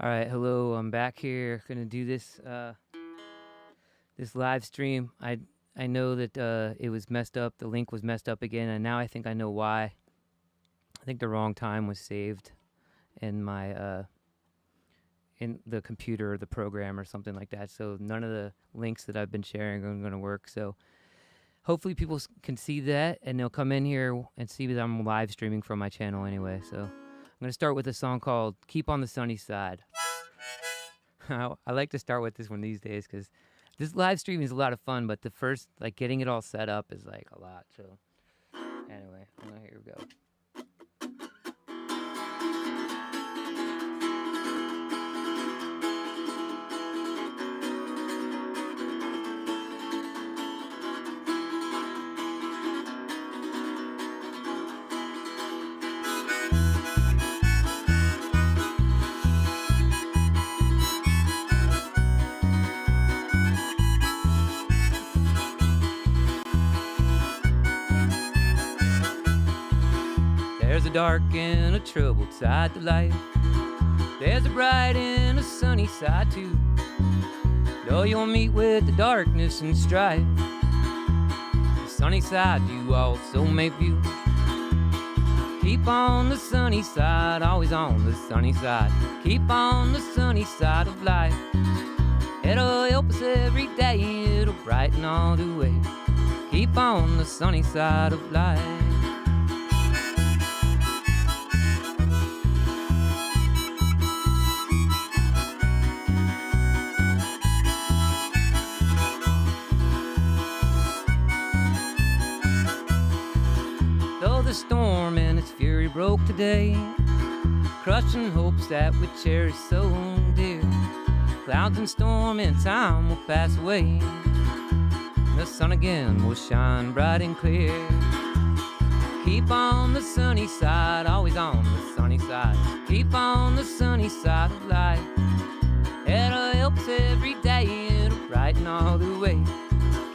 All right, hello. I'm back here. Gonna do this this live stream. I know that it was messed up. The link was messed up again, and now I think I know why. I think the wrong time was saved in my in the computer or the program or something like that. So none of the links that I've been sharing are going to work. So hopefully people can see that, and they'll come in here and see that I'm live streaming from my channel anyway. So I'm gonna start with a song called "Keep on the Sunny Side." I like to start with this one these days because this live stream is a lot of fun, but the first, like, getting it all set up is like a lot. So anyway, here we go. There's a dark and a troubled side to life. There's a bright and a sunny side too. Though you'll meet with the darkness and strife, the sunny side you also may view. Keep on the sunny side, always on the sunny side. Keep on the sunny side of life. It'll help us every day, it'll brighten all the way. Keep on the sunny side of life. The storm and its fury broke today, crushing hopes that we cherish so dear. Clouds and storm and time will pass away. The sun again will shine bright and clear. Keep on the sunny side, always on the sunny side. Keep on the sunny side of life. It'll help us every day, it'll brighten all the way.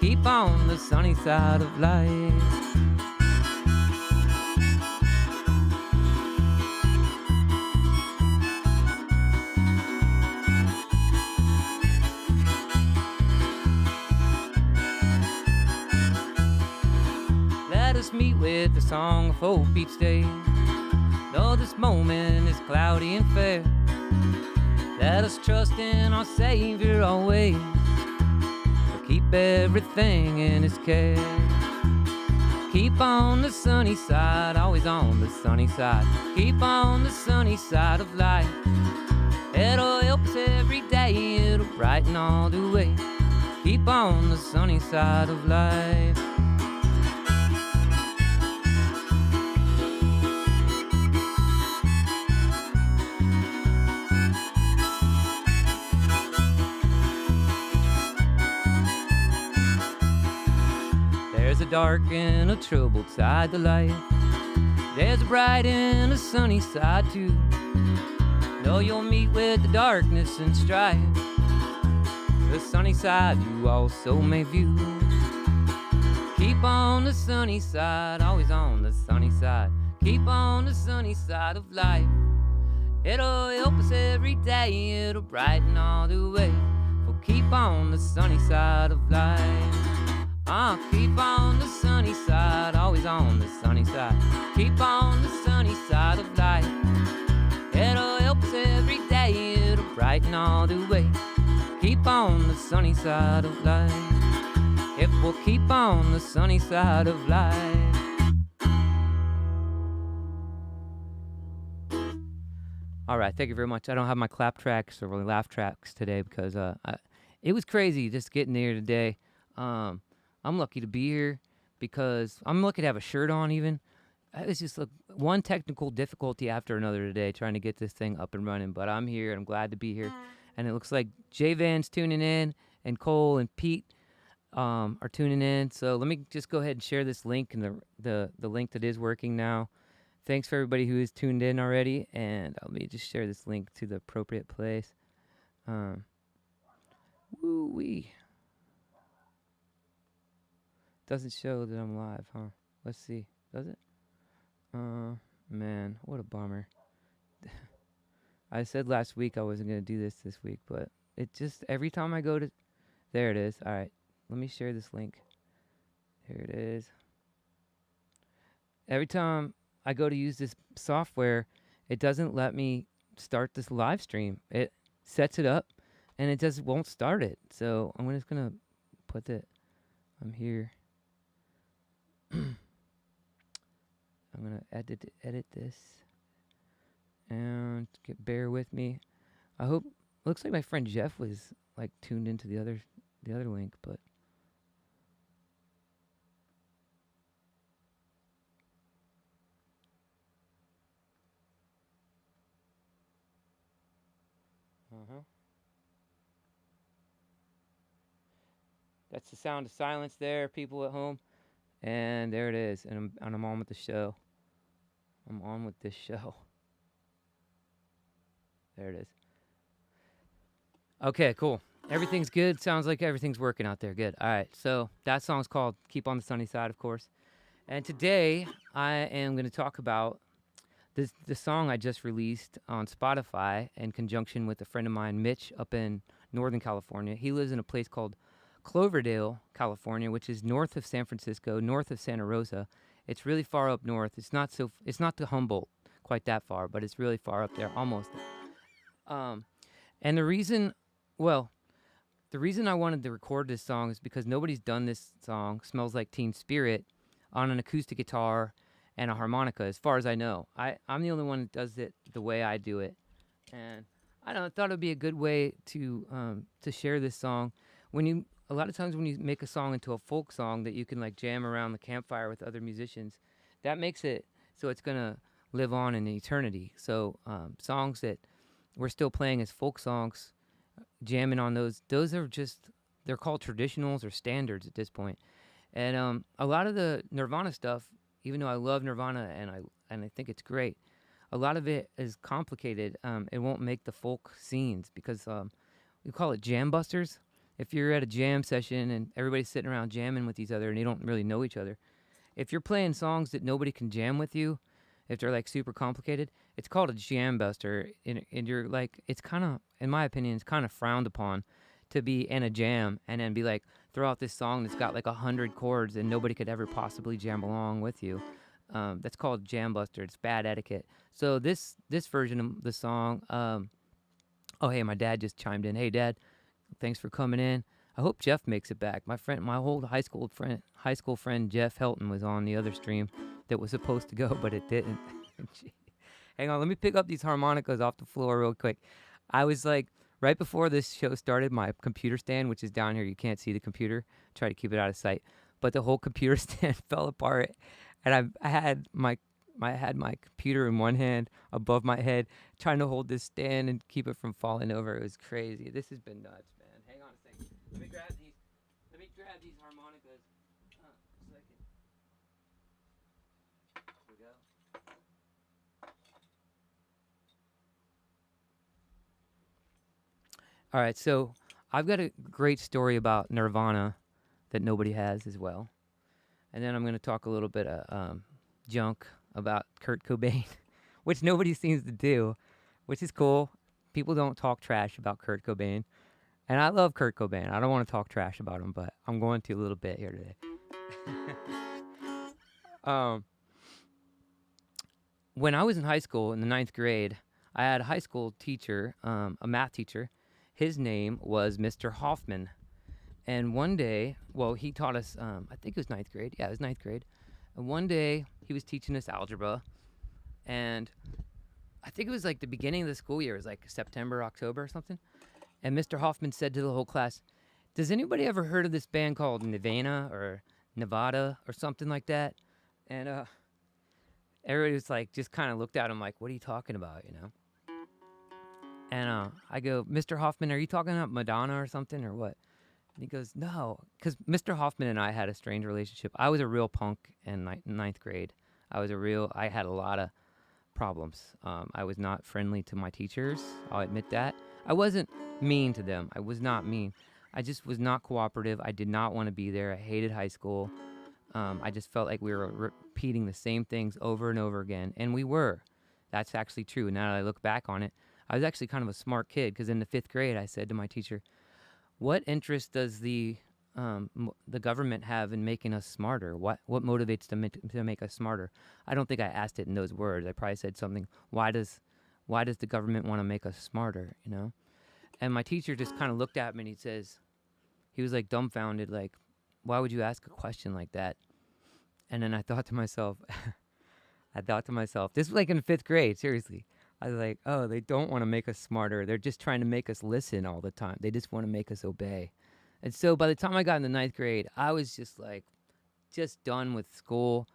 Keep on the sunny side of life. Meet with a song of hope each day. Though this moment is cloudy and fair, let us trust in our Savior always. He'll keep everything in His care. Keep on the sunny side, always on the sunny side. Keep on the sunny side of life. It'll help us every day, it'll brighten all the way. Keep on the sunny side of life. There's a dark and a troubled side to life. There's a bright and a sunny side too. Though you'll meet with the darkness and strife, the sunny side you also may view. Keep on the sunny side, always on the sunny side. Keep on the sunny side of life. It'll help us every day, it'll brighten all the way. So keep on the sunny side of life. Keep on the sunny side, always on the sunny side. Keep on the sunny side of life. It'll help us every day, it'll brighten all the way. Keep on the sunny side of life. If we'll keep on the sunny side of life. All right, thank you very much. I don't have my clap tracks or really laugh tracks today because it was crazy just getting here today. I'm lucky to be here because I'm lucky to have a shirt on even. It's just one technical difficulty after another today trying to get this thing up and running, but I'm here and I'm glad to be here. And it looks like J Van's tuning in and Cole and Pete are tuning in. So let me just go ahead and share this link and the link that is working now. Thanks for everybody who is tuned in already, and let me just share this link to the appropriate place. Woo-wee. Doesn't show that I'm live, huh? Let's see. Does it? Man, what a bummer. I said last week I wasn't going to do this week, but it just, every time I go to, there it is. All right. Let me share this link. Here it is. Every time I go to use this software, it doesn't let me start this live stream. It sets it up and it just won't start it. So I'm just going to put that I'm here. I'm going to edit this and bear with me. I hope, looks like my friend Jeff was like tuned into the other link, but that's the sound of silence there, people at home. And there it is. And I'm on with the show. I'm on with this show. There it is. Okay, cool. Everything's good. Sounds like everything's working out there. Good. All right. So that song's called Keep on the Sunny Side, of course. And today I am going to talk about the song I just released on Spotify in conjunction with a friend of mine, Mitch, up in Northern California. He lives in a place called Cloverdale, California, which is north of San Francisco, north of Santa Rosa. It's really far up north. It's not to Humboldt quite that far, but it's really far up there, almost. And the reason I wanted to record this song is because nobody's done this song, Smells Like Teen Spirit, on an acoustic guitar and a harmonica, as far as I know. I'm the only one that does it the way I do it. And I don't know, I thought it would be a good way to share this song. A lot of times when you make a song into a folk song that you can like jam around the campfire with other musicians, that makes it so it's going to live on in eternity. So songs that we're still playing as folk songs, jamming on those are just, they're called traditionals or standards at this point. And a lot of the Nirvana stuff, even though I love Nirvana and I think it's great, a lot of it is complicated. It won't make the folk scenes because we call it jam busters. If you're at a jam session and everybody's sitting around jamming with each other and you don't really know each other, if you're playing songs that nobody can jam with you, if they're like super complicated, it's called a jam buster. And you're like, it's kind of, in my opinion, it's kind of frowned upon to be in a jam and then be like, throw out this song that's got like 100 chords and nobody could ever possibly jam along with you. That's called jam buster. It's bad etiquette. So this version of the song, oh, hey, my dad just chimed in. Hey, Dad. Thanks for coming in. I hope Jeff makes it back. My old high school friend Jeff Helton was on the other stream that was supposed to go, but it didn't. Hang on, let me pick up these harmonicas off the floor real quick. I was like, right before this show started, my computer stand, which is down here, you can't see the computer. Try to keep it out of sight, but the whole computer stand fell apart, and I had my computer in one hand above my head, trying to hold this stand and keep it from falling over. It was crazy. This has been nuts, man. Hang on a second. Let me grab these harmonicas. A second. Here we go. All right, so I've got a great story about Nirvana that nobody has as well. And then I'm going to talk a little bit of junk about Kurt Cobain, which nobody seems to do, which is cool. People don't talk trash about Kurt Cobain. And I love Kurt Cobain. I don't want to talk trash about him, but I'm going to a little bit here today. When I was in high school in the 9th grade, I had a high school teacher, a math teacher. His name was Mr. Hoffman. And one day, he taught us, I think it was 9th grade. Yeah, it was 9th grade. And one day, he was teaching us algebra, and I think it was like the beginning of the school year. It was like September, October or something. And Mr. Hoffman said to the whole class, does anybody ever heard of this band called Nirvana or Nevada or something like that? And everybody was like, just kind of looked at him like, what are you talking about, you know? And I go, Mr. Hoffman, are you talking about Madonna or something or what? And he goes, no, because Mr. Hoffman and I had a strange relationship. I was a real punk in 9th grade. I had a lot of problems. I was not friendly to my teachers. I'll admit that. I wasn't mean to them. I was not mean. I just was not cooperative. I did not want to be there. I hated high school. I just felt like we were repeating the same things over and over again. And we were. That's actually true. Now that I look back on it, I was actually kind of a smart kid because in the 5th grade, I said to my teacher, "What interest does the government have in making us smarter? What motivates them to make us smarter?" I don't think I asked it in those words. I probably said something. Why does the government want to make us smarter? And my teacher just kind of looked at me and he was like dumbfounded, like, why would you ask a question like that? And then I thought to myself, this was like in 5th grade, seriously. I was like, oh, they don't want to make us smarter. They're just trying to make us listen all the time. They just want to make us obey. And so by the time I got in the 9th grade, I was just done with school.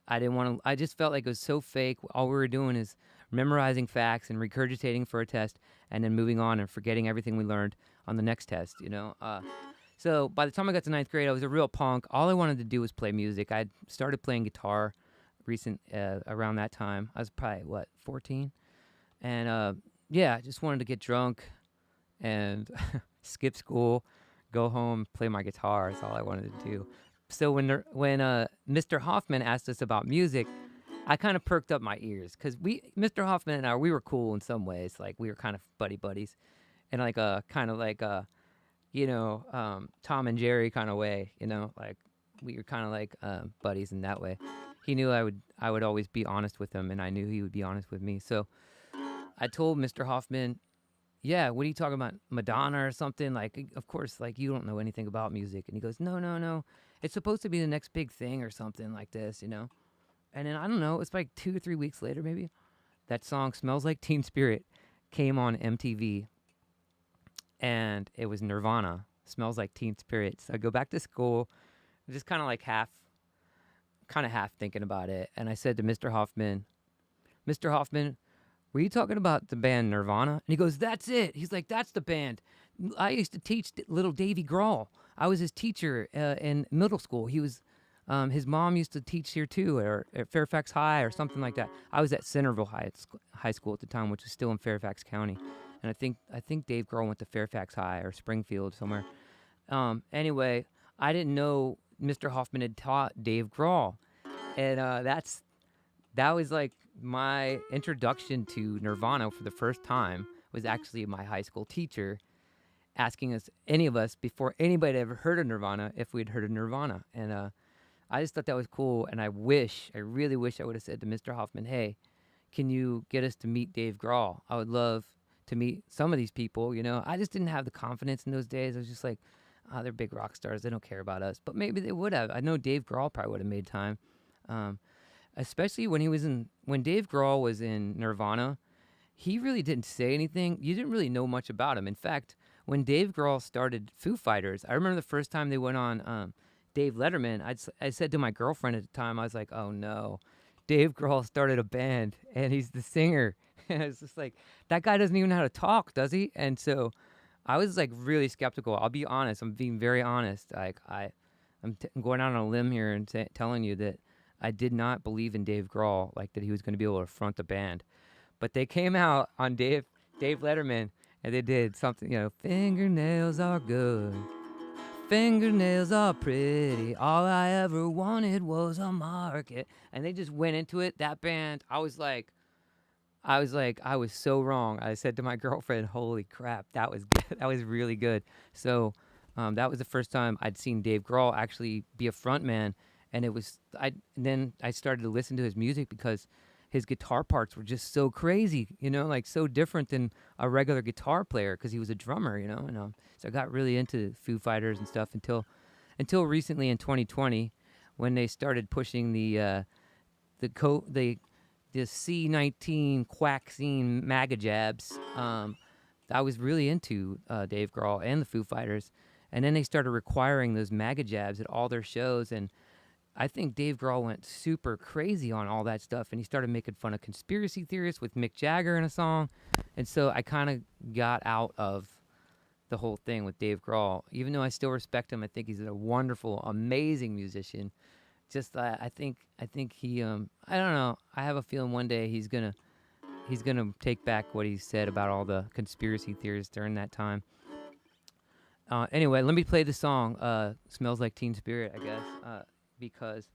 I didn't want to, I just felt like it was so fake. All we were doing is memorizing facts and regurgitating for a test and then moving on and forgetting everything we learned on the next test. So by the time I got to 9th grade, I was a real punk. All I wanted to do was play music. I started playing guitar around that time. I was probably, 14? And I just wanted to get drunk and skip school, go home, play my guitar. That's all I wanted to do. So when Mr. Hoffman asked us about music, I kind of perked up my ears because Mr. Hoffman and I, we were cool in some ways. Like we were kind of buddies, and like kind of like Tom and Jerry kind of way. Like we were kind of like buddies in that way. He knew I would always be honest with him, and I knew he would be honest with me. So I told Mr. Hoffman, yeah, what are you talking about, Madonna or something? Like, of course, like, you don't know anything about music. And he goes, no. It's supposed to be the next big thing or something like this. And then, I don't know, it's like 2 or 3 weeks later, maybe, that song Smells Like Teen Spirit came on MTV. And it was Nirvana, Smells Like Teen Spirit. So I go back to school, just kind of like half thinking about it. And I said to Mr. Hoffman, were you talking about the band Nirvana? And he goes, that's it. He's like, that's the band. I used to teach little Davey Grohl. I was his teacher in middle school. He was, his mom used to teach here too, or at Fairfax High or something like that. I was at Centerville High School at the time, which was still in Fairfax County. And I think Dave Grohl went to Fairfax High or Springfield somewhere. Anyway, I didn't know Mr. Hoffman had taught Dave Grohl. And that was like my introduction to Nirvana for the first time. Was actually my high school teacher asking us, any of us, before anybody had ever heard of Nirvana, if we'd heard of Nirvana. And I just thought that was cool. And I really wish I would have said to Mr. Hoffman, hey, can you get us to meet Dave Grohl? I would love to meet some of these people. I just didn't have the confidence in those days. I was just like, they're big rock stars. They don't care about us. But maybe they would have. I know Dave Grohl probably would have made time. Especially when Dave Grohl was in Nirvana, he really didn't say anything. You didn't really know much about him. In fact, when Dave Grohl started Foo Fighters, I remember the first time they went on Dave Letterman, I said to my girlfriend at the time, I was like, oh no, Dave Grohl started a band and he's the singer. And it's just like, that guy doesn't even know how to talk, does he? And so I was like really skeptical. I'll be honest. I'm being very honest. Like I'm going out on a limb here and telling you that I did not believe in Dave Grohl, like that he was going to be able to front a band. But they came out on Dave Letterman, and they did something, fingernails are good, fingernails are pretty, all I ever wanted was a market. And they just went into it, that band. I was so wrong. I said to my girlfriend, holy crap, that was good. That was really good. So that was the first time I'd seen Dave Grohl actually be a frontman. And then I started to listen to his music because his guitar parts were just so crazy, like so different than a regular guitar player because he was a drummer, and so I got really into Foo Fighters and stuff until recently in 2020 when they started pushing the C-19 quaxine MAGA jabs. I was really into Dave Grohl and the Foo Fighters, and then they started requiring those MAGA jabs at all their shows. And I think Dave Grohl went super crazy on all that stuff, and he started making fun of conspiracy theorists with Mick Jagger in a song. And so I kind of got out of the whole thing with Dave Grohl. Even though I still respect him, I think he's a wonderful, amazing musician. Just I think he I don't know. I have a feeling one day he's gonna take back what he said about all the conspiracy theorists during that time. Anyway, let me play the song "Smells Like Teen Spirit," I guess. Because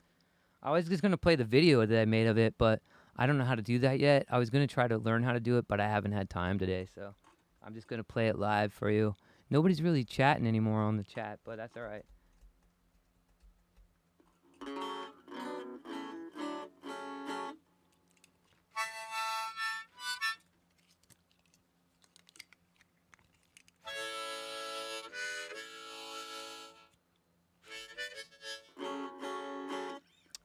I was just going to play the video that I made of it, but I don't know how to do that yet. I was going to try to learn how to do it, but I haven't had time today, so I'm just going to play it live for you. Nobody's really chatting anymore on the chat, but that's all right.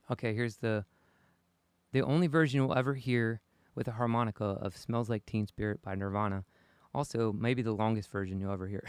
Okay, here's the only version you'll ever hear with a harmonica of Smells Like Teen Spirit by Nirvana. Also, maybe the longest version you'll ever hear.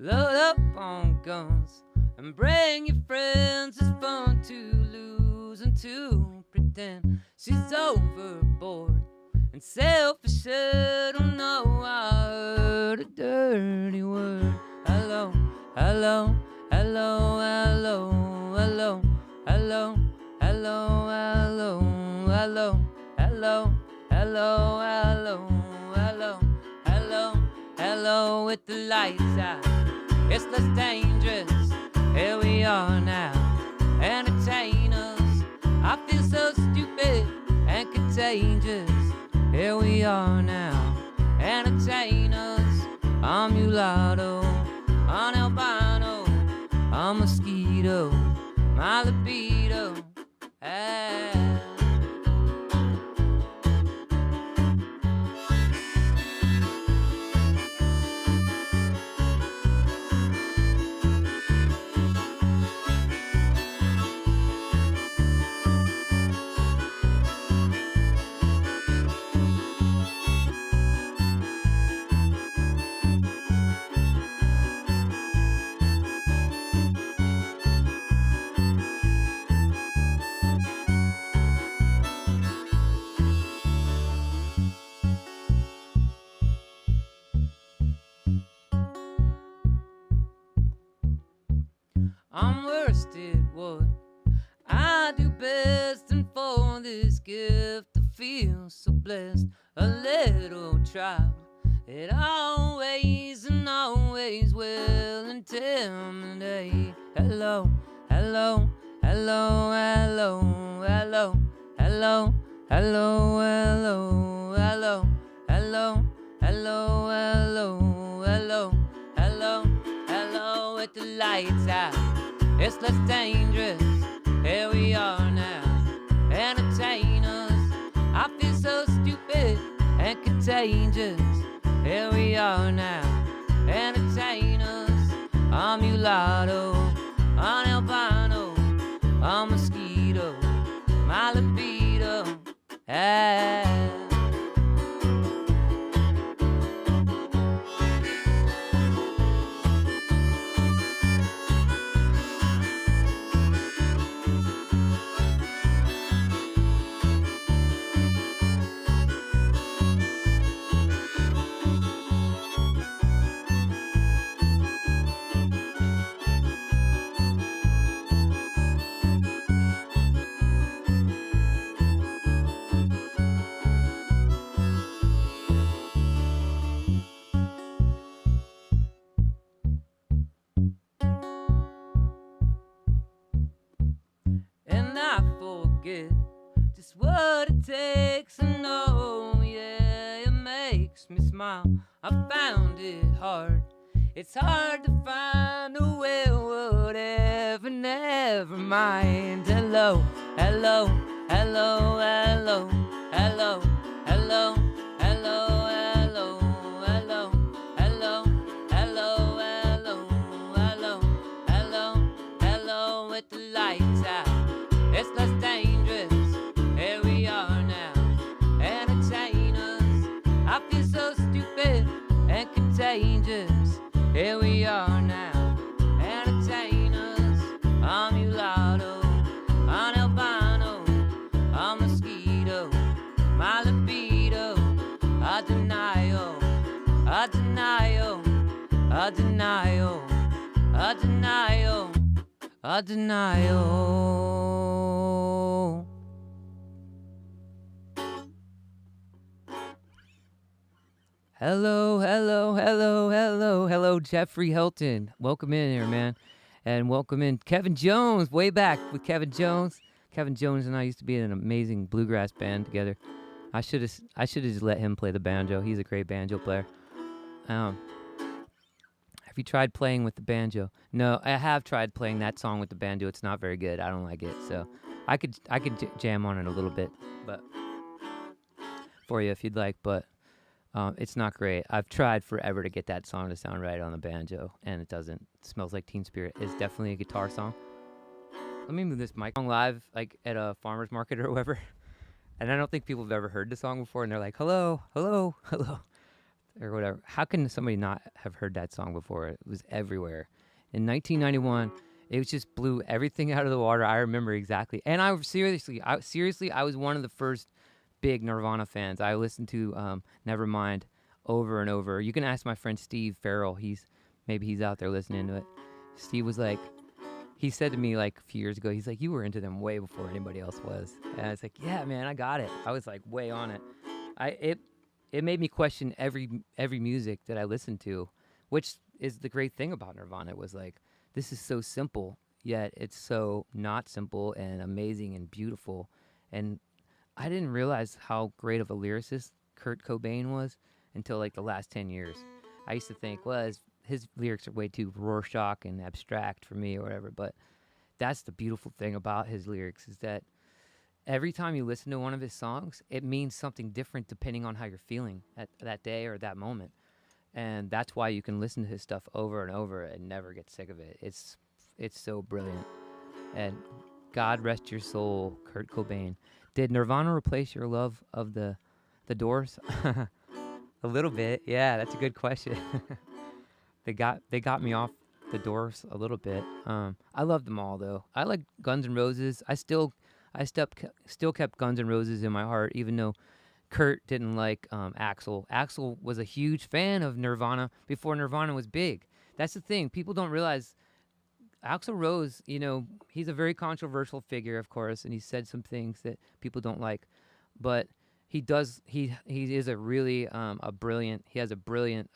Load up on guns and bring your friends. It's fun to lose and to pretend she's overboard and selfish. I don't know, I heard a dirty word. Hello, hello, hello, hello, hello, hello, hello, hello, hello, hello, hello, hello, hello, hello, hello, with the lights out. It's less dangerous, here we are now, entertain us. I feel so stupid and contagious, here we are now, entertain us. I'm mulatto, I'm albino, I'm mosquito, my libido, I'm worsted wood, I do best, and for this gift I feel so blessed. A little child, it always and always will intimidate. Hello, hello, hello, hello, hello, hello, hello, hello, hello, hello, hello, hello, hello, hello, hello, with the lights out. It's less dangerous, here we are now, entertain us. I feel so stupid and contagious, here we are now, entertain us. I'm mulatto, I'm albino, I'm mosquito, my libido, and I forget just what it takes to know, yeah, it makes me smile. I found it hard, it's hard to find a way, whatever, never mind. Hello, hello, hello, hello, hello, hello, hello, hello, hello, hello, hello, hello, hello, hello, hello, with the lights out. It's less dangerous, here we are now, entertain us. I feel so stupid and contagious, here we are now, entertain us. denial, a denial, a denial. Hello, hello, hello, hello, hello, Jeffrey Hilton. Welcome in here, man. And welcome in Kevin Jones, way back with Kevin Jones. Kevin Jones and I used to be in an amazing bluegrass band together. I should have just let him play the banjo. He's a great banjo player. Have you tried playing with the banjo? No, I have tried playing that song with the banjo. It's not very good. I don't like it. So I could jam on it a little bit, but for you if you'd like, but it's not great. I've tried forever to get that song to sound right on the banjo, and it doesn't. It Smells Like Teen Spirit is definitely a guitar song. Let me move this mic on live, like at a farmer's market or whatever. And I don't think people have ever heard the song before, and they're like, hello, hello, hello, or whatever. How can somebody not have heard that song before? It was everywhere. In 1991, it just blew everything out of the water. I remember exactly. And I was one of the first big Nirvana fans. I listened to Nevermind over and over. You can ask my friend Steve Farrell. Maybe he's out there listening to it. Steve was like, he said to me like a few years ago, he's like, you were into them way before anybody else was. And I was like, yeah, man, I got it. I was like way on it. It made me question every music that I listened to, which is the great thing about Nirvana. It was like, this is so simple, yet it's so not simple and amazing and beautiful. And I didn't realize how great of a lyricist Kurt Cobain was until like the last 10 years. I used to think, well, his lyrics are way too Rorschach and abstract for me or whatever, but that's the beautiful thing about his lyrics is that every time you listen to one of his songs, it means something different depending on how you're feeling at that day or that moment. And that's why you can listen to his stuff over and over and never get sick of it. It's so brilliant. And God rest your soul, Kurt Cobain. Did Nirvana replace your love of the Doors? A little bit. Yeah, that's a good question. They got me off the Doors a little bit. I love them all though. I like Guns N' Roses. I still kept Guns N' Roses in my heart, even though Kurt didn't like Axl. Axl was a huge fan of Nirvana before Nirvana was big. That's the thing. People don't realize Axl Rose, he's a very controversial figure, of course, and he said some things that people don't like, but he is a really he has a brilliant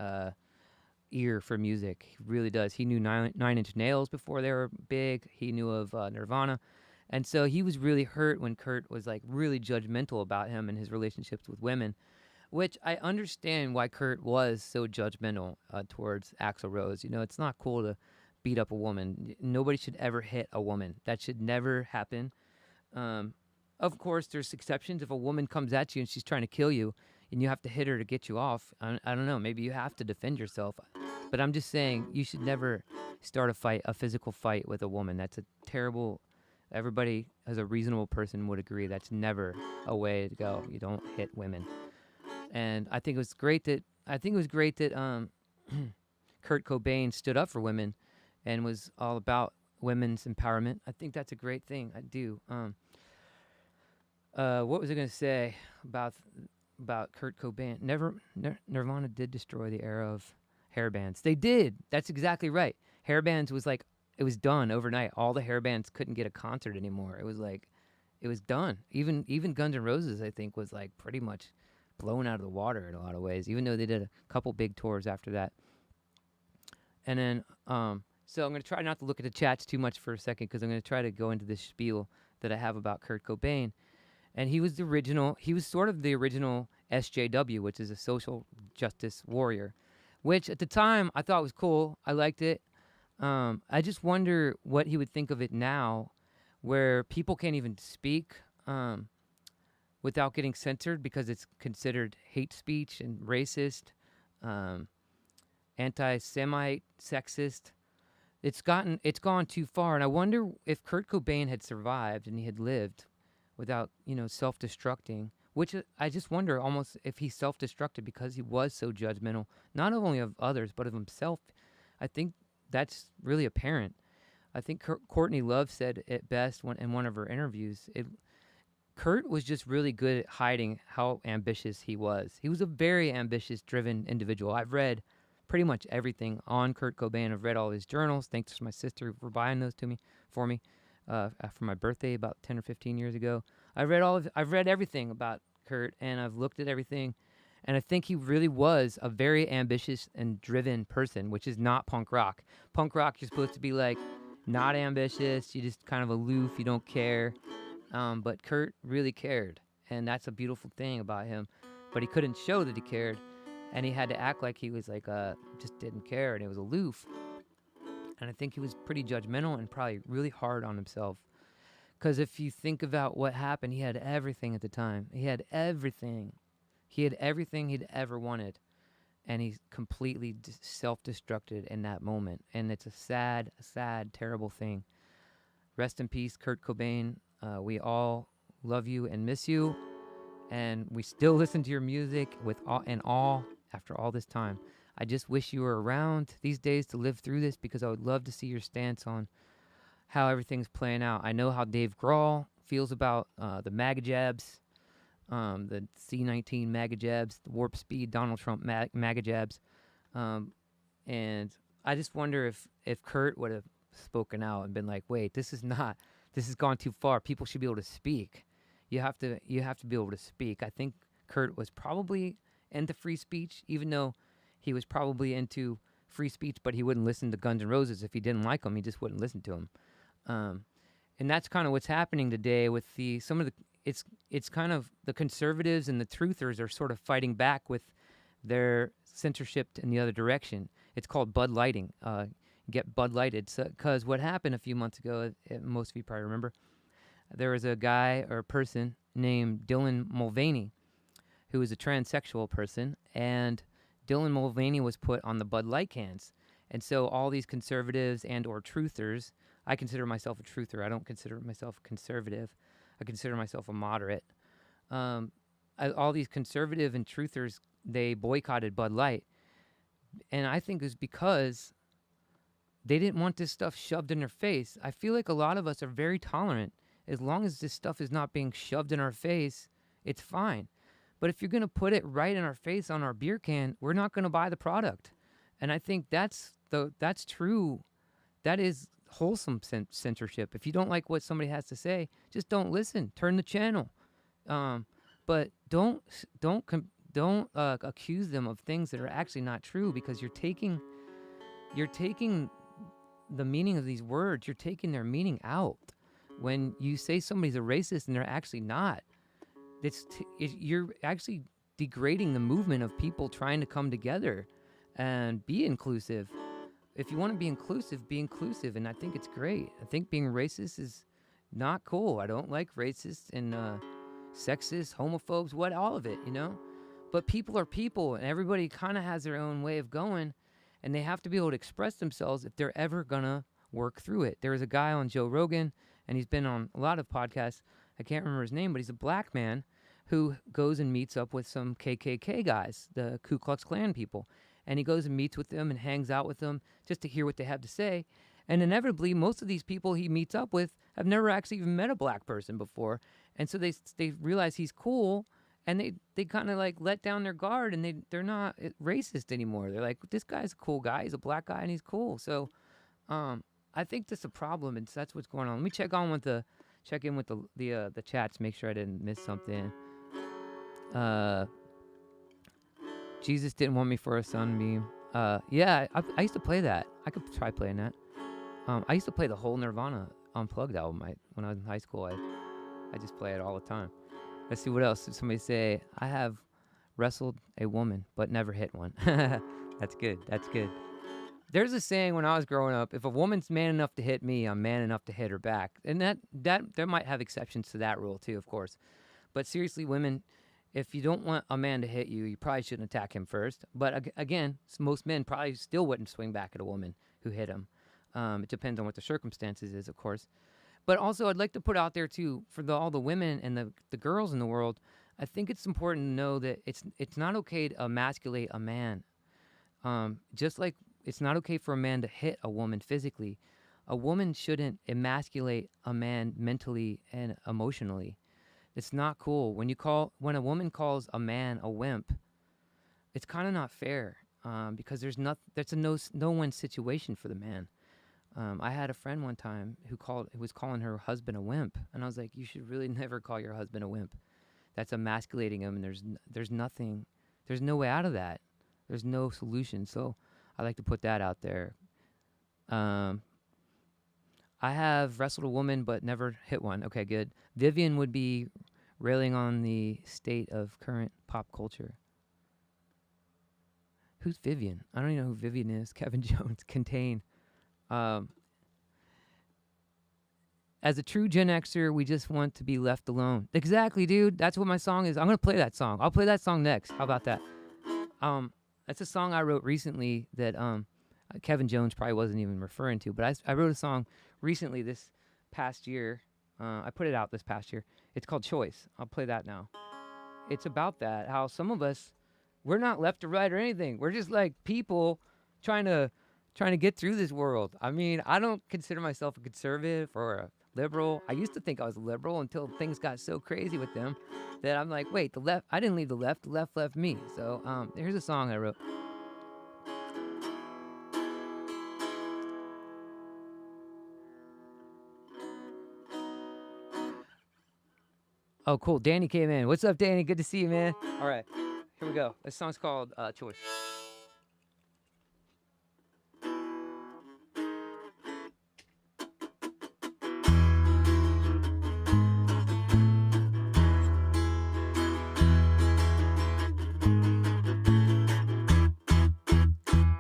ear for music. He really does. He knew Nine Inch Nails before they were big. He knew of Nirvana. And so he was really hurt when Kurt was like really judgmental about him and his relationships with women, which I understand why Kurt was so judgmental towards Axl Rose. It's not cool to beat up a woman. Nobody should ever hit a woman. That should never happen. Of course, there's exceptions. If a woman comes at you and she's trying to kill you and you have to hit her to get you off, I don't know, maybe you have to defend yourself. But I'm just saying you should never start a physical fight with a woman. That's a terrible... Everybody, as a reasonable person, would agree that's never a way to go. You don't hit women. And I think it was great that Kurt Cobain stood up for women and was all about women's empowerment. I think that's a great thing. I do. What was I going to say about Kurt Cobain? Nirvana did destroy the era of hair bands. They did. That's exactly right. Hair bands was like, it was done overnight. All the hair bands couldn't get a concert anymore. It was like, it was done. Even Guns N' Roses, I think, was like pretty much blown out of the water in a lot of ways, even though they did a couple big tours after that. And then, so I'm going to try not to look at the chats too much for a second because I'm going to try to go into this spiel that I have about Kurt Cobain. And he was sort of the original SJW, which is a social justice warrior, which at the time I thought was cool. I liked it. I just wonder what he would think of it now, where people can't even speak without getting censored because it's considered hate speech and racist, anti-Semite, sexist. It's gone too far, and I wonder if Kurt Cobain had survived and he had lived without, self-destructing, which I just wonder almost if he self-destructed because he was so judgmental, not only of others, but of himself. I think that's really apparent. I think Courtney Love said it best in one of her interviews. Kurt was just really good at hiding how ambitious he was. He was a very ambitious, driven individual. I've read pretty much everything on Kurt Cobain. I've read all his journals. Thanks to my sister for buying those for me for my birthday about 10 or 15 years ago. I've read everything about Kurt, and I've looked at everything, and I think he really was a very ambitious and driven person, which is not punk rock. Punk rock, you're supposed to be like not ambitious. You just kind of aloof. You don't care. But Kurt really cared, and that's a beautiful thing about him. But he couldn't show that he cared, and he had to act like he was like just didn't care, and it was aloof. And I think he was pretty judgmental and probably really hard on himself. Because if you think about what happened, he had everything at the time. He had everything. He had everything he'd ever wanted. And he completely self-destructed in that moment. And it's a sad, sad, terrible thing. Rest in peace, Kurt Cobain. We all love you and miss you. And we still listen to your music with awe after all this time. I just wish you were around these days to live through this, because I would love to see your stance on how everything's playing out. I know how Dave Grohl feels about the MAGA jabs, the C-19 MAGA jabs, the Warp Speed Donald Trump MAGA jabs. And I just wonder if Kurt would have spoken out and been like, wait, this has gone too far. People should be able to speak. You have to be able to speak. I think Kurt was probably into free speech, even though he was probably into free speech, but he wouldn't listen to Guns N' Roses. If he didn't like them, he just wouldn't listen to them. And that's kind of what's happening today with it's kind of the conservatives and the truthers are sort of fighting back with their censorship in the other direction. It's called Bud Lighting. Get Bud Lighted. Because what happened a few months ago, most of you probably remember, there was a guy or a person named Dylan Mulvaney who was a transsexual person, and Dylan Mulvaney was put on the Bud Light cans. And so all these conservatives and or truthers, I consider myself a truther. I don't consider myself conservative. I consider myself a moderate. All these conservative and truthers, they boycotted Bud Light. And I think it was because they didn't want this stuff shoved in their face. I feel like a lot of us are very tolerant. As long as this stuff is not being shoved in our face, it's fine. But if you're going to put it right in our face on our beer can, we're not going to buy the product. And I think that's true. That is wholesome censorship. If you don't like what somebody has to say, just don't listen. Turn the channel. But don't accuse them of things that are actually not true, because you're taking the meaning of these words. You're taking their meaning out. When you say somebody's a racist and they're actually not, you're actually degrading the movement of people trying to come together and be inclusive. If you want to be inclusive, and I think it's great. I think being racist is not cool. I don't like racists and sexist, homophobes, all of it, But people are people, and everybody kind of has their own way of going, and they have to be able to express themselves if they're ever gonna work through it. There was a guy on Joe Rogan, and he's been on a lot of podcasts. I can't remember his name, but he's a black man who goes and meets up with some KKK guys, the Ku Klux Klan people. And he goes and meets with them and hangs out with them just to hear what they have to say. And inevitably, most of these people he meets up with have never actually even met a black person before. And so they realize he's cool, and they kind of like let down their guard, and they're not racist anymore. They're like, this guy's a cool guy. He's a black guy, and he's cool. So I think that's a problem, and that's what's going on. Let me check in with the chats, make sure I didn't miss something. Jesus didn't want me for a son meme. Yeah, I used to play that. I could try playing that. I used to play the whole Nirvana Unplugged album when I was in high school. I just play it all the time. Let's see what else. Did somebody say, I have wrestled a woman but never hit one. That's good. There's a saying when I was growing up, if a woman's man enough to hit me, I'm man enough to hit her back. And that there might have exceptions to that rule too, of course. But seriously, women, if you don't want a man to hit you, you probably shouldn't attack him first. But again, most men probably still wouldn't swing back at a woman who hit him. It depends on what the circumstances is, of course. But also, I'd like to put out there too, for all the women and the girls in the world, I think it's important to know that it's not okay to emasculate a man. Just like it's not okay for a man to hit a woman physically, a woman shouldn't emasculate a man mentally and emotionally. It's not cool. When a woman calls a man a wimp, it's kind of not fair. because that's a no win situation for the man. I had a friend one time who was calling her husband a wimp, and I was like, you should really never call your husband a wimp. That's emasculating him, and there's no way out of that. There's no solution. So I like to put that out there. I have wrestled a woman but never hit one. Okay, good. Vivian would be railing on the state of current pop culture. Who's Vivian? I don't even know who Vivian is. Kevin Jones, Contain. As a true Gen Xer, we just want to be left alone. Exactly, dude. That's what my song is. I'm going to play that song. I'll play that song next. How about that? That's a song I wrote recently that Kevin Jones probably wasn't even referring to, but I wrote a song recently this past year. I put it out this past year. It's called Choice. I'll play that now. It's about that, how some of us, we're not left or right or anything. We're just like people trying to get through this world. I mean, I don't consider myself a conservative or a liberal. I used to think I was a liberal until things got so crazy with them that I'm like, wait, the left, I didn't leave the left left me. So here's a song I wrote. Oh, cool. Danny came in. What's up, Danny? Good to see you, man. All right, here we go. This song's called Choice.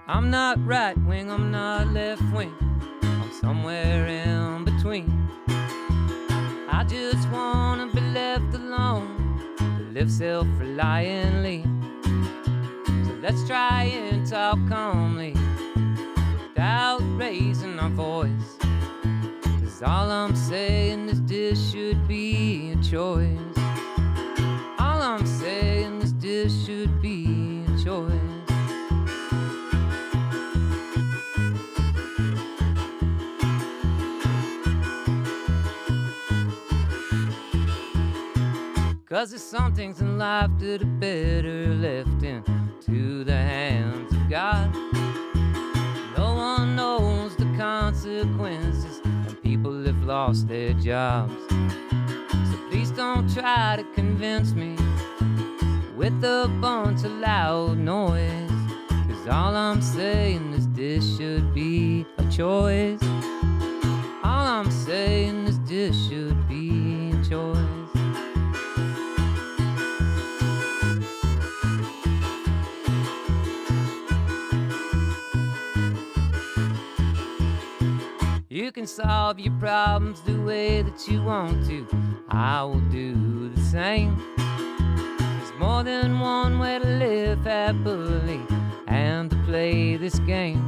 I'm not right wing, I'm not left wing. I'm somewhere in between. I just wanna be left alone, to live self-reliantly. So let's try and talk calmly, without raising our voice. 'Cause all I'm saying is this should be a choice. All I'm saying is this should be a choice. Cause there's some things in life that are better left into the hands of God. No one knows the consequences when people have lost their jobs. So please don't try to convince me with a bunch of loud noise. Cause all I'm saying is this should be a choice. All I'm saying is this should be a choice. You can solve your problems the way that you want to. I will do the same. There's more than one way to live happily and to play this game.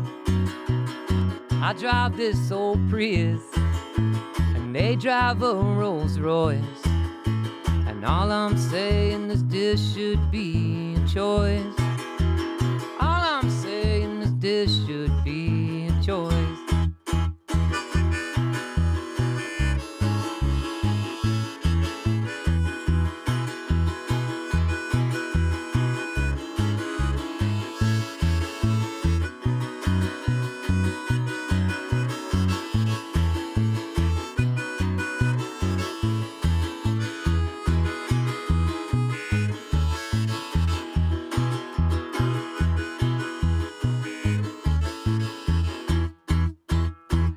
I drive this old Prius and they drive a Rolls Royce. And all I'm saying is this should be a choice. All I'm saying is this should be a choice.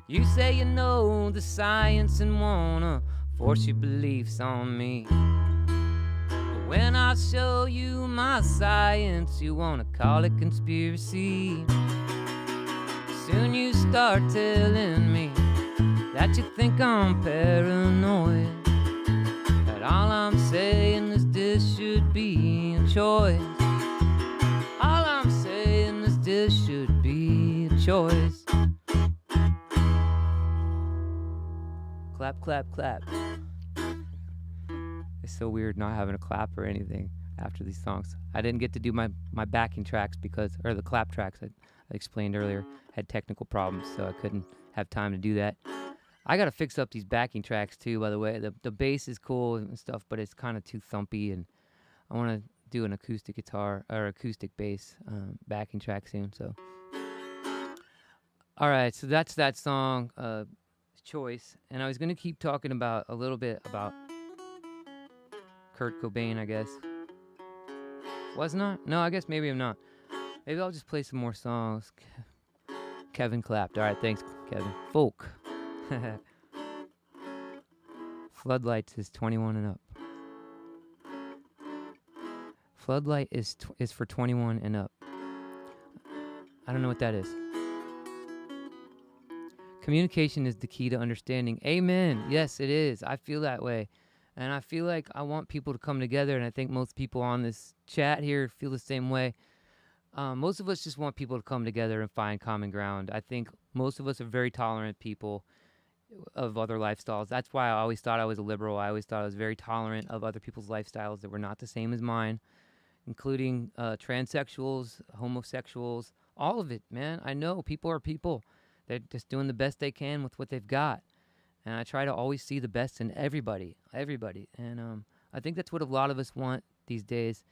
You say you know the science and wanna force your beliefs on me. But when I show you my science, you wanna call it conspiracy. Soon you start telling me that you think I'm paranoid. But all I'm saying is this should be a choice. All I'm saying is this should be a choice. Clap, clap, clap. It's so weird not having a clap or anything after these songs. I didn't get to do my backing tracks or the clap tracks I explained earlier had technical problems, so I couldn't have time to do that. I gotta fix up these backing tracks too, by the way. The bass is cool and stuff, but it's kind of too thumpy, and I want to do an acoustic guitar or acoustic bass backing track soon. So, all right, so that's that song choice, and I was gonna keep talking about a little bit about Kurt Cobain, I guess. Was not? No, I guess maybe I'm not. Maybe I'll just play some more songs. Kevin clapped. All right, thanks, Kevin. Folk. Floodlights is 21 and up. Floodlight is for 21 and up. I don't know what that is. Communication is the key to understanding. Amen. Yes, it is. I feel that way. And I feel like I want people to come together, and I think most people on this chat here feel the same way. Most of us just want people to come together and find common ground. I think most of us are very tolerant people of other lifestyles. That's why I always thought I was a liberal. I always thought I was very tolerant of other people's lifestyles that were not the same as mine, including transsexuals, homosexuals, all of it, man. I know people are people. They're just doing the best they can with what they've got. And I try to always see the best in everybody. And I think that's what a lot of us want these days.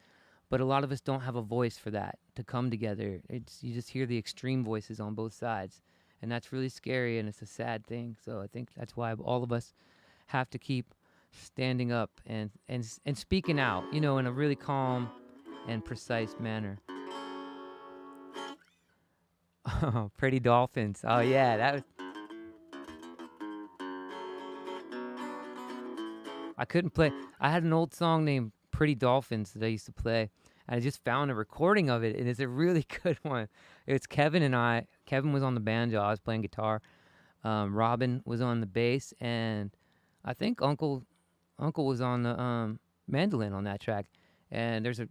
But a lot of us don't have a voice for that, to come together. You just hear the extreme voices on both sides. And that's really scary, and it's a sad thing. So I think that's why all of us have to keep standing up and speaking out, in a really calm and precise manner. Oh, Pretty Dolphins. Oh, yeah, that was... I couldn't play. I had an old song named Pretty Dolphins that I used to play. And I just found a recording of it, and it's a really good one. It's Kevin and I. Kevin was on the banjo. I was playing guitar. Robin was on the bass, and I think Uncle was on the mandolin on that track. And there's a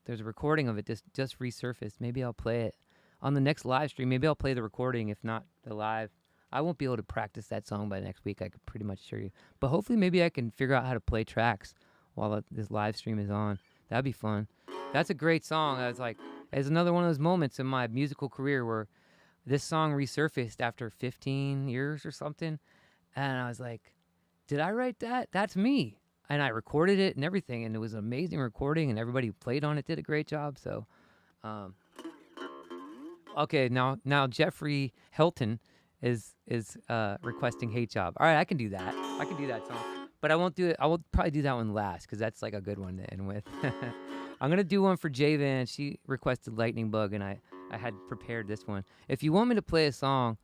recording of it just resurfaced. Maybe I'll play it on the next live stream. Maybe I'll play the recording, if not the live. I won't be able to practice that song by next week, I could pretty much assure you. But hopefully maybe I can figure out how to play tracks while this live stream is on. That'd be fun. That's a great song. It's another one of those moments in my musical career where this song resurfaced after 15 years or something. And I was like, did I write that? That's me. And I recorded it and everything. And it was an amazing recording, and everybody who played on it did a great job. So, okay, now Jeffrey Helton is requesting Hate Job. All right, I can do that. I can do that song. But I won't do it. I will probably do that one last, because that's like a good one to end with. I'm going to do one for J-Van. She requested Lightning Bug, and I had prepared this one. If you want me to play a song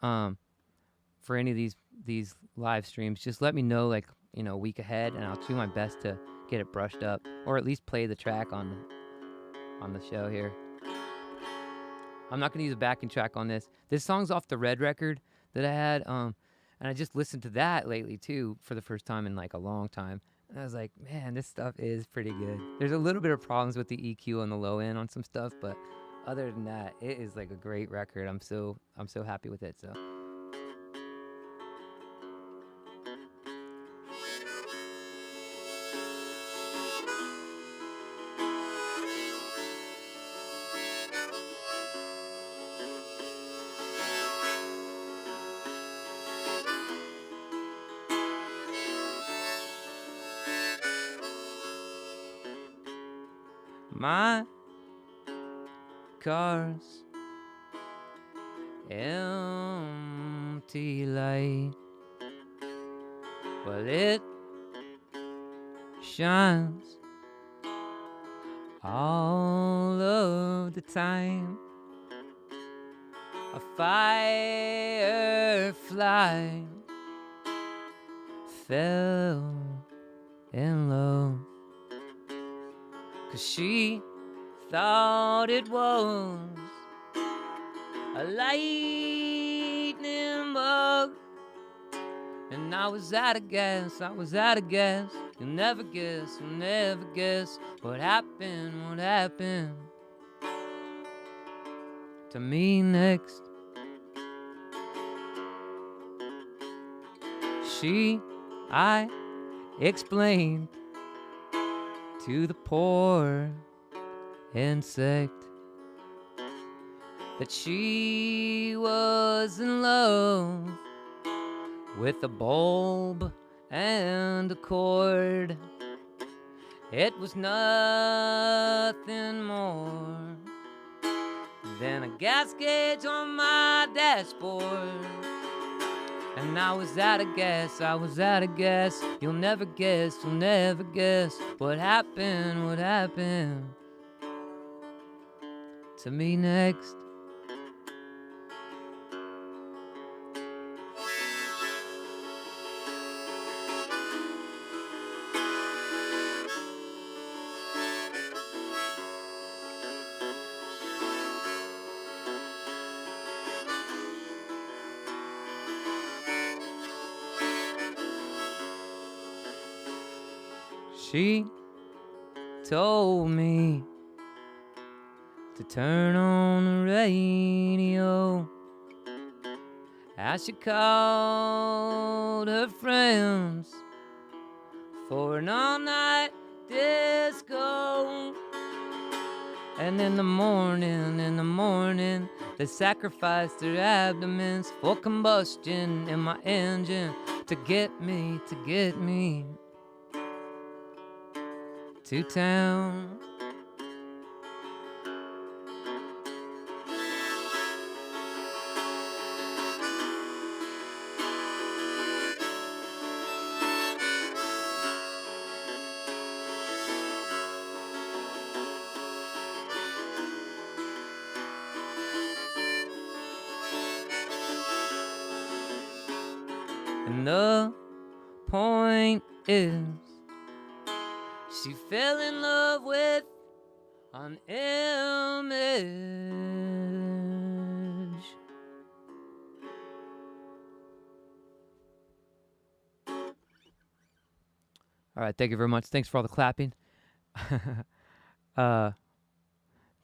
for any of these live streams, just let me know, a week ahead, and I'll do my best to get it brushed up, or at least play the track on the show here. I'm not going to use a backing track on this. This song's off the Red record that I had, and I just listened to that lately, too, for the first time in, a long time. And I was like, man, this stuff is pretty good. There's a little bit of problems with the EQ on the low end on some stuff, but other than that, it is, a great record. I'm so happy with it, so... My car's empty light, well, it shines all of the time. A firefly fell in love, 'cause she thought it was a lightning bug. And I was out of gas. You'll never guess what happened to me next. I explained to the poor insect that she was in love with a bulb and a cord. It was nothing more than a gas gauge on my dashboard. And I was out of gas, I was out of gas. You'll never guess what happened to me next. She told me to turn on the radio as she called her friends for an all-night disco. And in the morning, they sacrificed their abdomens for combustion in my engine to get me to town. And the point is, she fell in love with an image. All right, thank you very much. Thanks for all the clapping.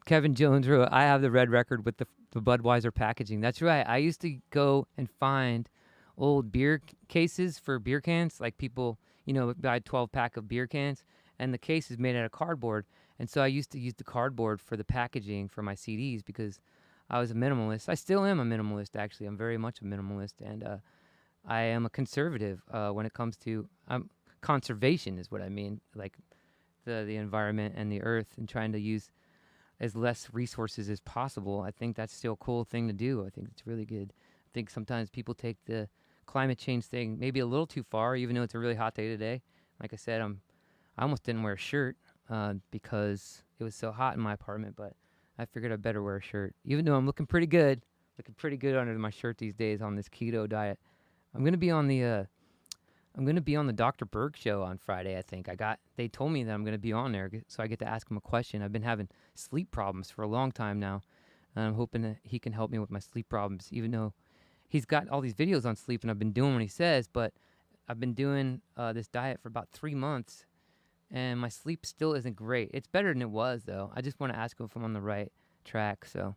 Kevin Jones wrote, I have the red record with the Budweiser packaging. That's right. I used to go and find old beer cases for beer cans, like people, buy a 12-pack of beer cans, and the case is made out of cardboard. And so I used to use the cardboard for the packaging for my CDs because I was a minimalist. I still am a minimalist, actually. I'm very much a minimalist, and I am a conservative when it comes to conservation is what I mean, like the environment and the earth, and trying to use as less resources as possible. I think that's still a cool thing to do. I think it's really good. I think sometimes people take the climate change thing maybe a little too far, even though it's a really hot day today. Like I said, I almost didn't wear a shirt because it was so hot in my apartment, but I figured I'd better wear a shirt, even though I'm looking pretty good under my shirt these days on this keto diet. I'm gonna be on the Dr. Berg show on Friday. I think they told me that I'm gonna be on there, so I get to ask him a question. I've been having sleep problems for a long time now, and I'm hoping that he can help me with my sleep problems, even though he's got all these videos on sleep and I've been doing what he says, but I've been doing this diet for about 3 months and my sleep still isn't great. It's better than it was, though. I just want to ask him if I'm on the right track. So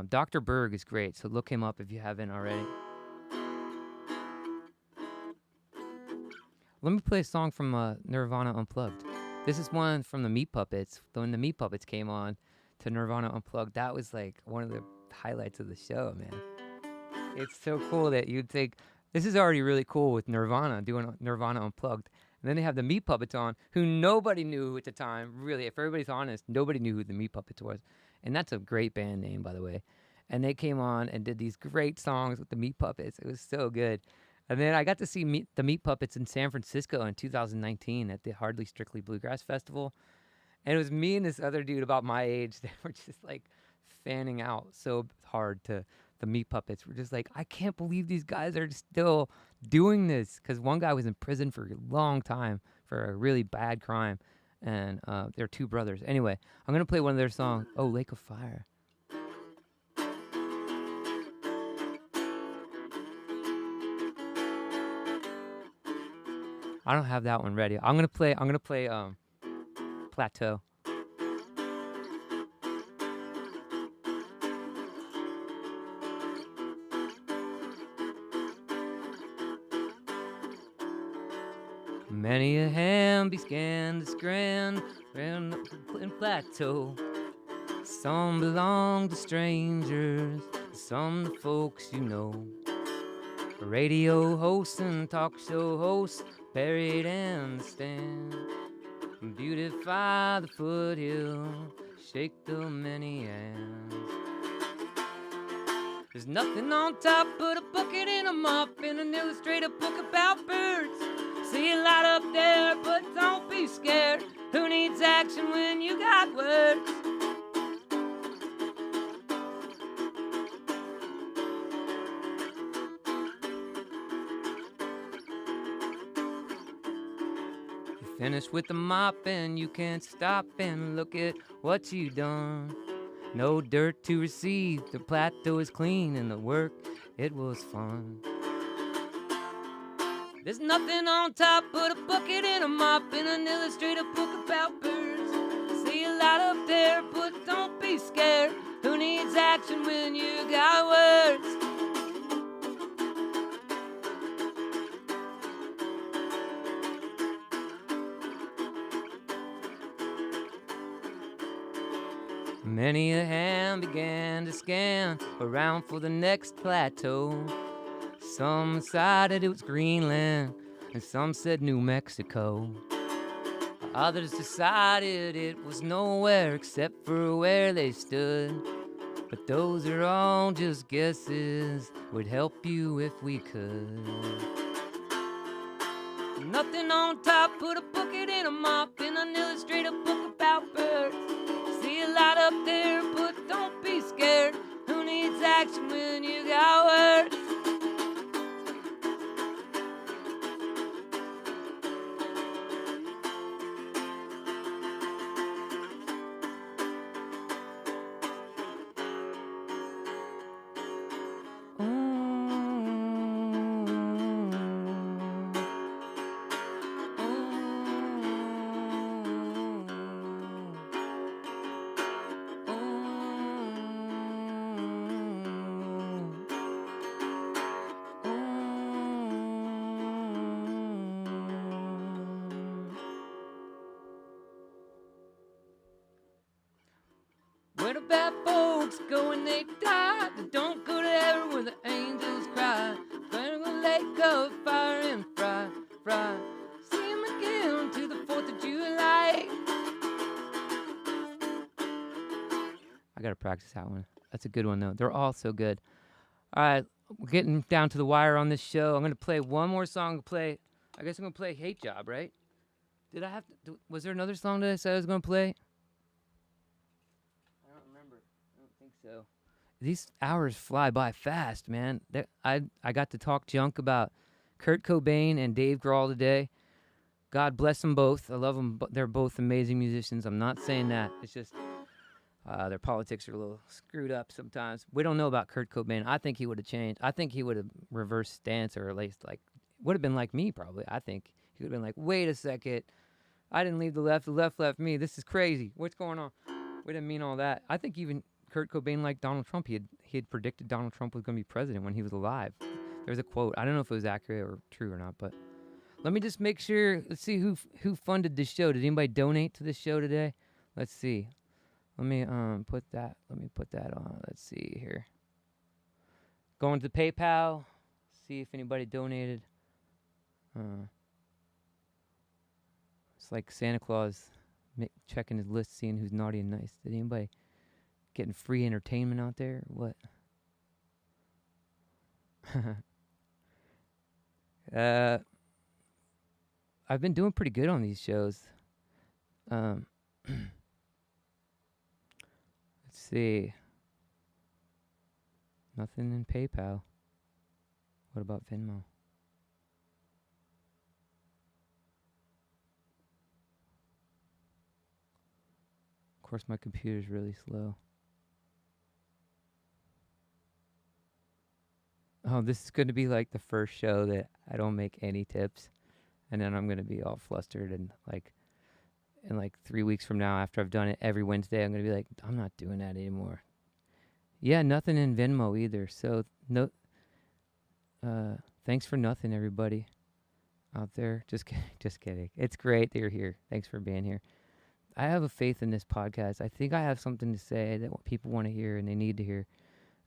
Dr. Berg is great, so look him up if you haven't already. Let me play a song from Nirvana Unplugged. This is one from the Meat Puppets. When the Meat Puppets came on to Nirvana Unplugged, that was like one of the highlights of the show, man. It's so cool that you'd think, this is already really cool with Nirvana, doing Nirvana Unplugged. And then they have the Meat Puppets on, who nobody knew at the time. Really, if everybody's honest, nobody knew who the Meat Puppets was. And that's a great band name, by the way. And they came on and did these great songs with the Meat Puppets. It was so good. And then I got to see the Meat Puppets in San Francisco in 2019 at the Hardly Strictly Bluegrass Festival. And it was me and this other dude about my age that were just like fanning out so hard to the Meat Puppets. We're just like, I can't believe these guys are still doing this, because one guy was in prison for a long time for a really bad crime, and they're two brothers. Anyway, I'm gonna play one of their songs. Oh, Lake of Fire. I don't have that one ready. I'm gonna play Plateau. Many a hand be scanned, scanned, and plateau. Some belong to strangers, some to folks you know. Radio hosts and talk show hosts buried in the stand. beautify the foothill, shake the many hands. There's nothing on top but a bucket and a mop and an illustrated book about birds. See a lot up there, but don't be scared. Who needs action when you got words? You finished with the mop and you can't stop and look at what you done. No dirt to receive, the plateau is clean and the work, it was fun. There's nothing on top but a bucket and a mop and an illustrated book about birds. See a lot up there, but don't be scared. Who needs action when you got words? Many a hand began to scan around for the next plateau. Some decided it was Greenland, and some said New Mexico. Others decided it was nowhere except for where they stood. But those are all just guesses, would help you if we could. Nothing on top but a bucket and a mop and an illustrated book about birds. See a lot up there, but don't be scared. Who needs action when you got words? Where the bad folks go when they die, they don't go to heaven where the angels cry. Burn a lake of fire and fry. See him again to the 4th of July. I gotta practice that one. That's a good one though. They're all so good. All right, we're getting down to the wire on this show. I'm gonna play one more song. I guess I'm gonna play "Hate Job," right? Did I have to? Was there another song that I said I was gonna play? So these hours fly by fast, man. I got to talk junk about Kurt Cobain and Dave Grohl today. God bless them both. I love them. They're both amazing musicians. I'm not saying that. It's just their politics are a little screwed up sometimes. We don't know about Kurt Cobain. I think he would have changed. I think he would have reversed stance, or at least would have been like me probably. I think he would have been like, wait a second. I didn't leave the left left me. This is crazy. What's going on? We didn't mean all that. I think even Kurt Cobain liked Donald Trump. He had predicted Donald Trump was going to be president when he was alive. There's a quote. I don't know if it was accurate or true or not, but let me just make sure. Let's see who funded this show. Did anybody donate to this show today? Let's see. Let me put that on. Let's see here. Going to PayPal. See if anybody donated. It's like Santa Claus checking his list, seeing who's naughty and nice. Did anybody getting free entertainment out there? What? I've been doing pretty good on these shows. Let's see. Nothing in PayPal. What about Venmo? Of course, my computer's really slow. Oh, this is going to be like the first show that I don't make any tips, and then I'm going to be all flustered and in 3 weeks from now, after I've done it every Wednesday, I'm going to be like, I'm not doing that anymore. Yeah, nothing in Venmo either. So no, thanks for nothing, everybody out there. Just kidding. It's great that you're here. Thanks for being here. I have a faith in this podcast. I think I have something to say that people want to hear and they need to hear.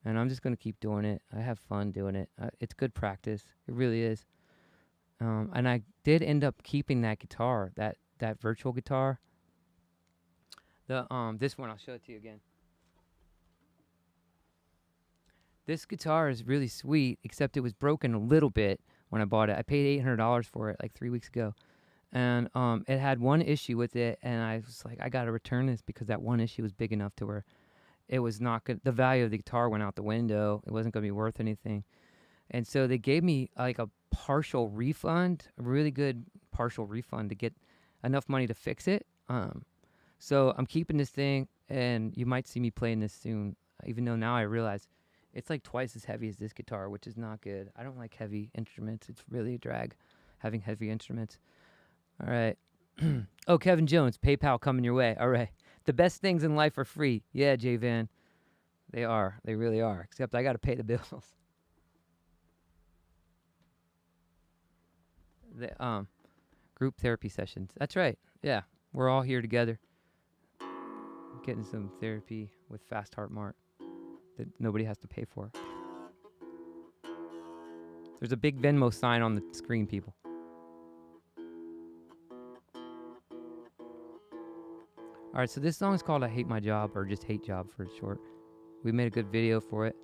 And I'm just going to keep doing it. I have fun doing it. It's good practice. It really is. And I did end up keeping that guitar. That that virtual guitar. This one, I'll show it to you again. This guitar is really sweet, except it was broken a little bit when I bought it. I paid $800 for it like 3 weeks ago. And it had one issue with it, and I was like, I got to return this because that one issue was big enough to where it was not good. The value of the guitar went out the window. It wasn't going to be worth anything. And so they gave me like a partial refund, a really good partial refund to get enough money to fix it. So I'm keeping this thing, and you might see me playing this soon, even though now I realize it's like twice as heavy as this guitar, which is not good. I don't like heavy instruments. It's really a drag having heavy instruments. All right. Oh, Kevin Jones, PayPal coming your way. All right. The best things in life are free. Yeah, J Van. They are. They really are. Except I got to pay the bills. The group therapy sessions. That's right. Yeah. We're all here together. Getting some therapy with FastHeartMart that nobody has to pay for. There's a big Venmo sign on the screen, people. All right, so this song is called I Hate My Job, or just Hate Job for short. We made a good video for it.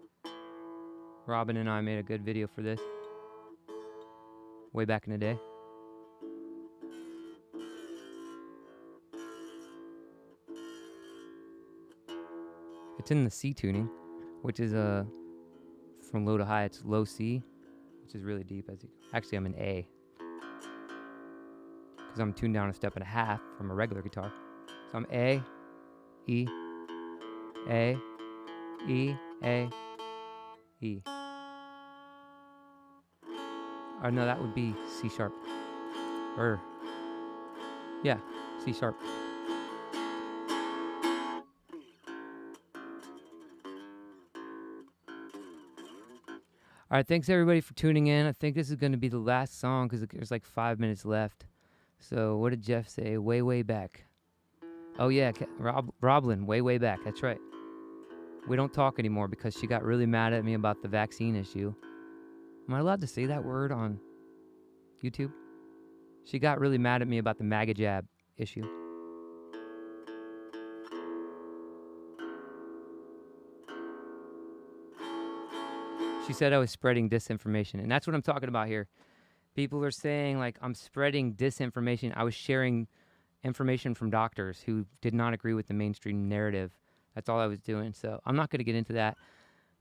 Robin and I made a good video for this way back in the day. It's in the C tuning, which is from low to high, it's low C, which is really deep. Actually, I'm in A, because I'm tuned down a step and a half from a regular guitar. So I'm A, E, A, E, A, E. Or no, that would be C sharp. Or, yeah, C sharp. All right, thanks everybody for tuning in. I think this is going to be the last song because there's like 5 minutes left. So what did Jeff say? Way, way back. Oh yeah, Roblin, way, way back. That's right. We don't talk anymore because she got really mad at me about the vaccine issue. Am I allowed to say that word on YouTube? She got really mad at me about the MAGA jab issue. She said I was spreading disinformation, and that's what I'm talking about here. People are saying, like, I'm spreading disinformation. I was sharing information from doctors who did not agree with the mainstream narrative. That's all I was doing. So I'm not going to get into that.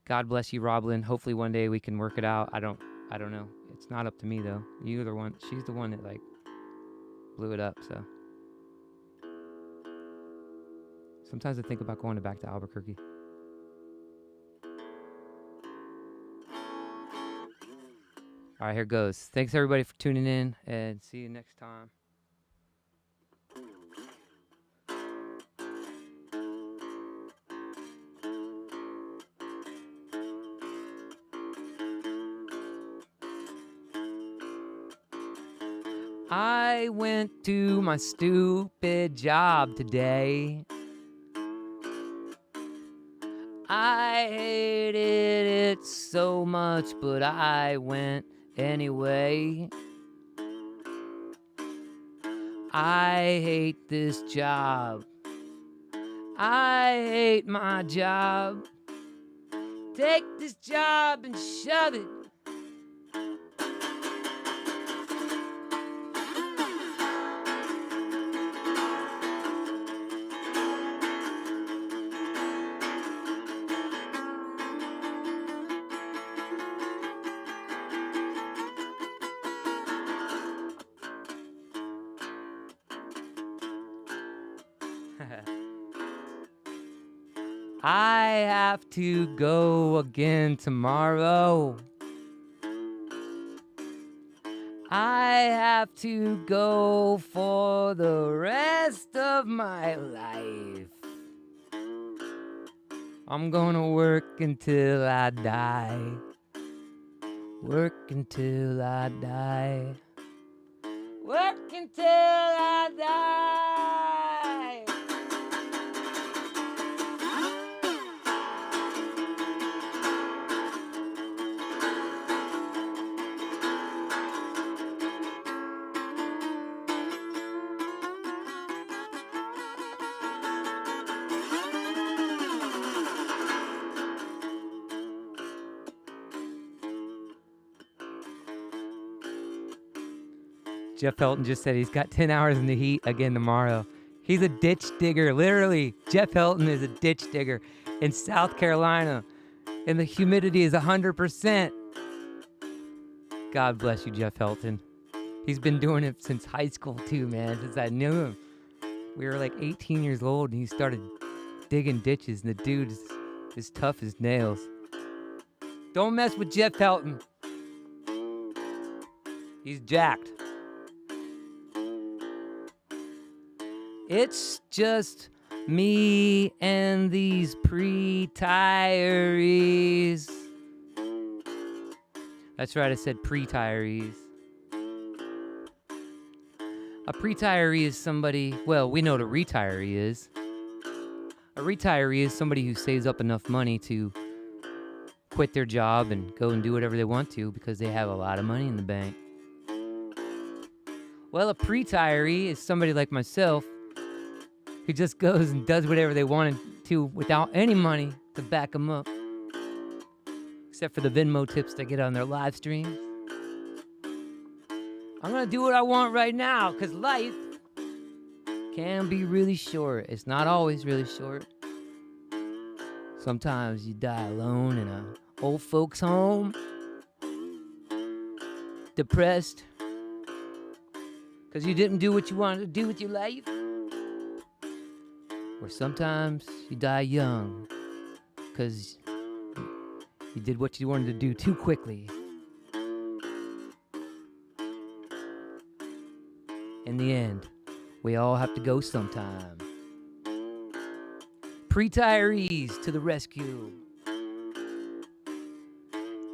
God bless you, Roblin. Hopefully one day we can work it out. I don't know. It's not up to me, though. You're the one. She's the one that, like, blew it up, so. Sometimes I think about going back to Albuquerque. All right, here goes. Thanks, everybody, for tuning in, and see you next time. I went to my stupid job today. I hated it so much, but I went anyway. I hate this job. I hate my job. Take this job and shove it. I have to go again tomorrow. I have to go for the rest of my life. I'm gonna work until I die. Work until I die. Work until I die. Jeff Helton just said he's got 10 hours in the heat again tomorrow. He's a ditch digger, literally. Jeff Helton is a ditch digger in South Carolina, and the humidity is 100%. God bless you, Jeff Helton. He's been doing it since high school too, man, since I knew him. We were like 18 years old, and he started digging ditches, and the dude is as tough as nails. Don't mess with Jeff Helton. He's jacked. It's just me and these pre-tirees. That's right, I said pre-tirees. A pre-tiree is somebody, well, we know what a retiree is. A retiree is somebody who saves up enough money to quit their job and go and do whatever they want to because they have a lot of money in the bank. Well, a pre-tiree is somebody like myself who just goes and does whatever they wanted to without any money to back them up. Except for the Venmo tips they get on their live streams. I'm going to do what I want right now because life can be really short. It's not always really short. Sometimes you die alone in an old folks' home, depressed because you didn't do what you wanted to do with your life. Or sometimes you die young because you did what you wanted to do too quickly. In the end, we all have to go sometime. Pre-tirees to the rescue.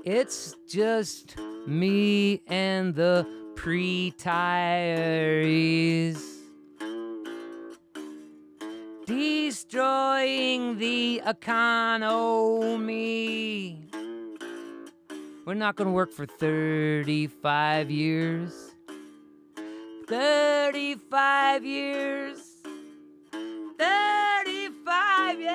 It's just me and the pre-tirees. Destroying the economy. We're not going to work for 35 years. 35 years. 35 years.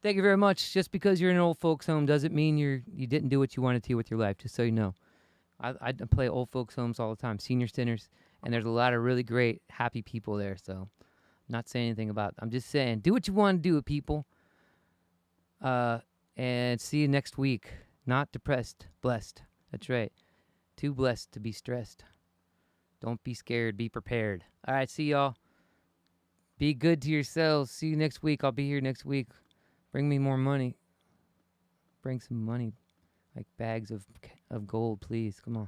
Thank you very much. Just because you're in an old folks home doesn't mean you didn't do what you wanted to with your life, just so you know. I play old folks homes all the time, senior centers, and there's a lot of really great, happy people there, so I'm not saying anything about it. I'm just saying, do what you want to do, people. And see you next week. Not depressed, blessed. That's right. Too blessed to be stressed. Don't be scared, be prepared. All right, see y'all. Be good to yourselves. See you next week. I'll be here next week. Bring me more money. Bring some money, like bags of gold, please. Come on.